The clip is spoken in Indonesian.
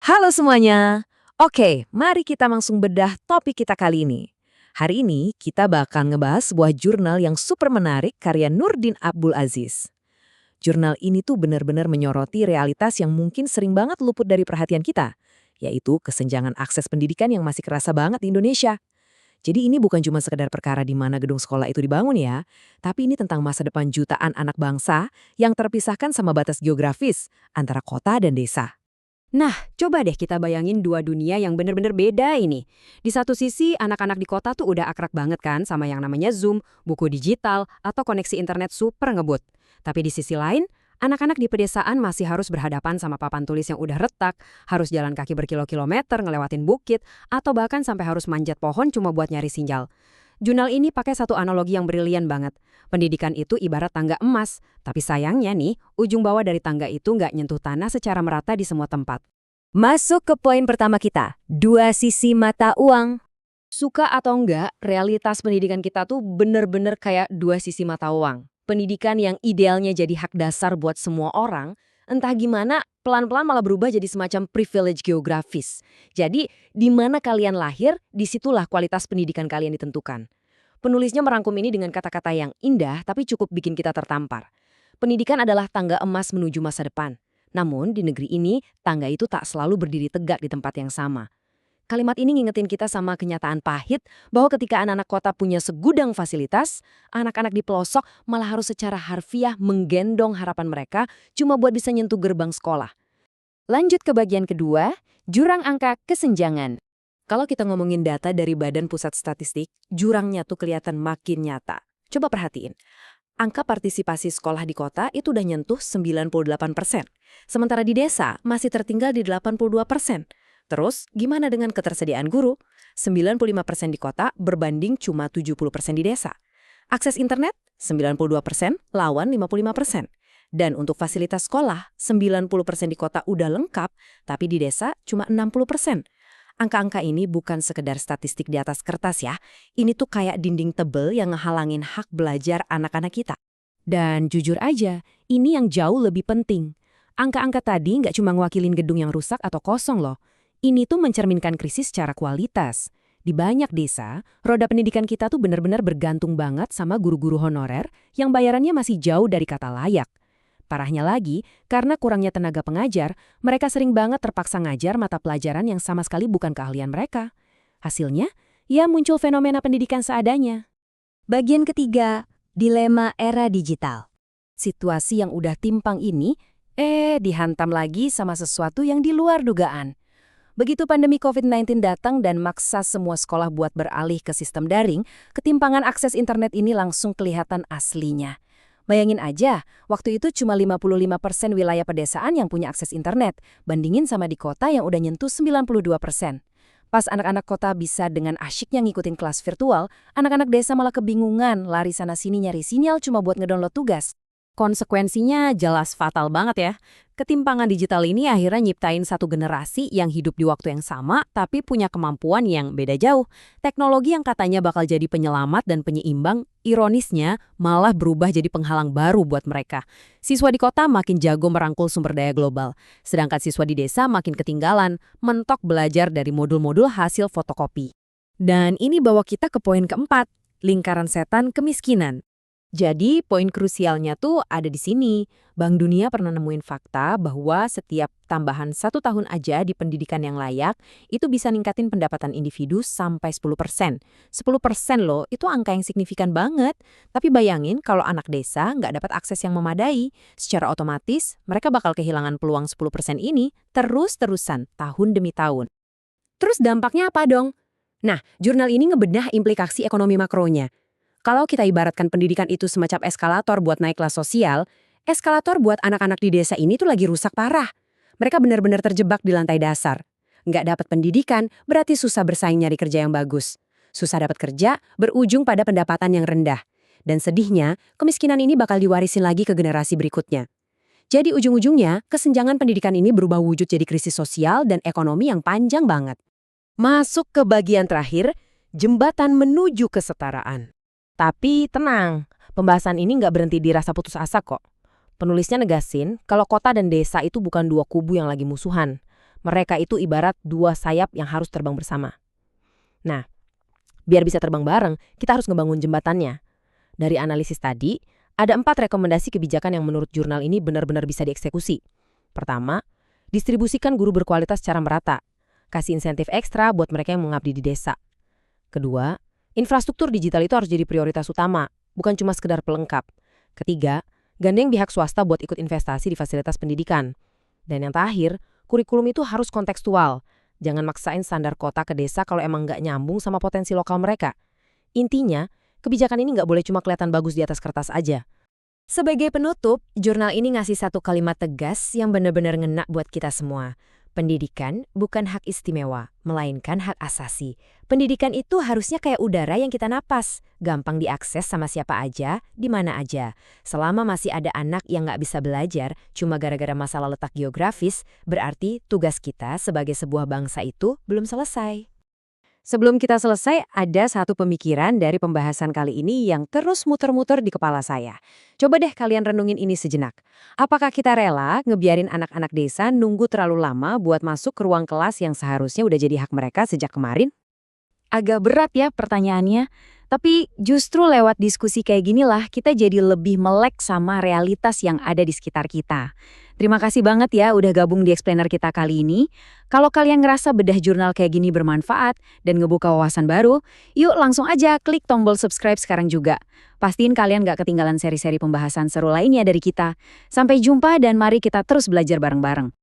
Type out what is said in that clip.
Halo semuanya. Oke, mari kita langsung bedah topik kita kali ini. Hari ini kita bakal ngebahas sebuah jurnal yang super menarik karya Nurdin Abdul Aziz. Jurnal ini tuh benar-benar menyoroti realitas yang mungkin sering banget luput dari perhatian kita, yaitu kesenjangan akses pendidikan yang masih kerasa banget di Indonesia. Jadi ini bukan cuma sekedar perkara di mana gedung sekolah itu dibangun ya, tapi ini tentang masa depan jutaan anak bangsa yang terpisahkan sama batas geografis antara kota dan desa. Nah, coba deh kita bayangin dua dunia yang bener-bener beda ini. Di satu sisi, anak-anak di kota tuh udah akrab banget kan sama yang namanya Zoom, buku digital, atau koneksi internet super ngebut. Tapi di sisi lain, anak-anak di pedesaan masih harus berhadapan sama papan tulis yang udah retak, harus jalan kaki berkilo-kilometer ngelewatin bukit, atau bahkan sampai harus manjat pohon cuma buat nyari sinyal. Jurnal ini pakai satu analogi yang brilian banget. Pendidikan itu ibarat tangga emas, tapi sayangnya nih, ujung bawah dari tangga itu nggak nyentuh tanah secara merata di semua tempat. Masuk ke poin pertama kita, dua sisi mata uang. Suka atau enggak, realitas pendidikan kita tuh bener-bener kayak dua sisi mata uang. Pendidikan yang idealnya jadi hak dasar buat semua orang, entah gimana pelan-pelan malah berubah jadi semacam privilege geografis. Jadi, di mana kalian lahir, disitulah kualitas pendidikan kalian ditentukan. Penulisnya merangkum ini dengan kata-kata yang indah tapi cukup bikin kita tertampar. Pendidikan adalah tangga emas menuju masa depan. Namun, di negeri ini, tangga itu tak selalu berdiri tegak di tempat yang sama. Kalimat ini ngingetin kita sama kenyataan pahit bahwa ketika anak-anak kota punya segudang fasilitas, anak-anak di pelosok malah harus secara harfiah menggendong harapan mereka cuma buat bisa nyentuh gerbang sekolah. Lanjut ke bagian kedua, jurang angka kesenjangan. Kalau kita ngomongin data dari Badan Pusat Statistik, jurangnya tuh kelihatan makin nyata. Coba perhatiin. Angka partisipasi sekolah di kota itu udah nyentuh 98%. Sementara di desa masih tertinggal di 82%. Terus, gimana dengan ketersediaan guru? 95% di kota berbanding cuma 70% di desa. Akses internet? 92% lawan 55%. Dan untuk fasilitas sekolah, 90% di kota udah lengkap, tapi di desa cuma 60%. Angka-angka ini bukan sekedar statistik di atas kertas ya. Ini tuh kayak dinding tebel yang ngehalangin hak belajar anak-anak kita. Dan jujur aja, ini yang jauh lebih penting. Angka-angka tadi nggak cuma ngewakilin gedung yang rusak atau kosong loh. Ini tuh mencerminkan krisis secara kualitas. Di banyak desa, roda pendidikan kita tuh benar-benar bergantung banget sama guru-guru honorer yang bayarannya masih jauh dari kata layak. Parahnya lagi, karena kurangnya tenaga pengajar, mereka sering banget terpaksa ngajar mata pelajaran yang sama sekali bukan keahlian mereka. Hasilnya, ya muncul fenomena pendidikan seadanya. Bagian ketiga, dilema era digital. Situasi yang udah timpang ini, dihantam lagi sama sesuatu yang di luar dugaan. Begitu pandemi COVID-19 datang dan maksa semua sekolah buat beralih ke sistem daring, ketimpangan akses internet ini langsung kelihatan aslinya. Bayangin aja, waktu itu cuma 55% wilayah pedesaan yang punya akses internet, bandingin sama di kota yang udah nyentuh 92%. Pas anak-anak kota bisa dengan asyiknya ngikutin kelas virtual, anak-anak desa malah kebingungan lari sana-sini nyari sinyal cuma buat ngedownload tugas. Konsekuensinya jelas fatal banget ya. Ketimpangan digital ini akhirnya nyiptain satu generasi yang hidup di waktu yang sama tapi punya kemampuan yang beda jauh. Teknologi yang katanya bakal jadi penyelamat dan penyeimbang, ironisnya malah berubah jadi penghalang baru buat mereka. Siswa di kota makin jago merangkul sumber daya global, sedangkan siswa di desa makin ketinggalan, mentok belajar dari modul-modul hasil fotokopi. Dan ini bawa kita ke poin keempat, lingkaran setan kemiskinan. Jadi, poin krusialnya tuh ada di sini. Bank Dunia pernah nemuin fakta bahwa setiap tambahan 1 tahun aja di pendidikan yang layak, itu bisa ningkatin pendapatan individu sampai 10%. 10% loh, itu angka yang signifikan banget. Tapi bayangin kalau anak desa nggak dapat akses yang memadai, secara otomatis mereka bakal kehilangan peluang 10% ini terus-terusan, tahun demi tahun. Terus dampaknya apa dong? Nah, jurnal ini ngebedah implikasi ekonomi makronya. Kalau kita ibaratkan pendidikan itu semacam eskalator buat naik kelas sosial, eskalator buat anak-anak di desa ini tuh lagi rusak parah. Mereka benar-benar terjebak di lantai dasar. Nggak dapat pendidikan, berarti susah bersaing nyari kerja yang bagus. Susah dapat kerja, berujung pada pendapatan yang rendah. Dan sedihnya, kemiskinan ini bakal diwarisin lagi ke generasi berikutnya. Jadi ujung-ujungnya, kesenjangan pendidikan ini berubah wujud jadi krisis sosial dan ekonomi yang panjang banget. Masuk ke bagian terakhir, jembatan menuju kesetaraan. Tapi tenang, pembahasan ini nggak berhenti di rasa putus asa kok. Penulisnya negasin kalau kota dan desa itu bukan dua kubu yang lagi musuhan. Mereka itu ibarat dua sayap yang harus terbang bersama. Nah, biar bisa terbang bareng, kita harus ngebangun jembatannya. Dari analisis tadi, ada 4 rekomendasi kebijakan yang menurut jurnal ini benar-benar bisa dieksekusi. Pertama, distribusikan guru berkualitas secara merata. Kasih insentif ekstra buat mereka yang mengabdi di desa. Kedua, infrastruktur digital itu harus jadi prioritas utama, bukan cuma sekedar pelengkap. Ketiga, gandeng pihak swasta buat ikut investasi di fasilitas pendidikan. Dan yang terakhir, kurikulum itu harus kontekstual. Jangan maksain standar kota ke desa kalau emang nggak nyambung sama potensi lokal mereka. Intinya, kebijakan ini nggak boleh cuma kelihatan bagus di atas kertas aja. Sebagai penutup, jurnal ini ngasih satu kalimat tegas yang benar-benar ngena buat kita semua. Pendidikan bukan hak istimewa, melainkan hak asasi. Pendidikan itu harusnya kayak udara yang kita napas, gampang diakses sama siapa aja, di mana aja. Selama masih ada anak yang nggak bisa belajar cuma gara-gara masalah letak geografis, berarti tugas kita sebagai sebuah bangsa itu belum selesai. Sebelum kita selesai, ada satu pemikiran dari pembahasan kali ini yang terus muter-muter di kepala saya. Coba deh kalian renungin ini sejenak. Apakah kita rela ngebiarin anak-anak desa nunggu terlalu lama buat masuk ke ruang kelas yang seharusnya udah jadi hak mereka sejak kemarin? Agak berat ya pertanyaannya, tapi justru lewat diskusi kayak ginilah kita jadi lebih melek sama realitas yang ada di sekitar kita. Terima kasih banget ya udah gabung di Explainer kita kali ini. Kalau kalian ngerasa bedah jurnal kayak gini bermanfaat dan ngebuka wawasan baru, yuk langsung aja klik tombol subscribe sekarang juga. Pastiin kalian gak ketinggalan seri-seri pembahasan seru lainnya dari kita. Sampai jumpa dan mari kita terus belajar bareng-bareng.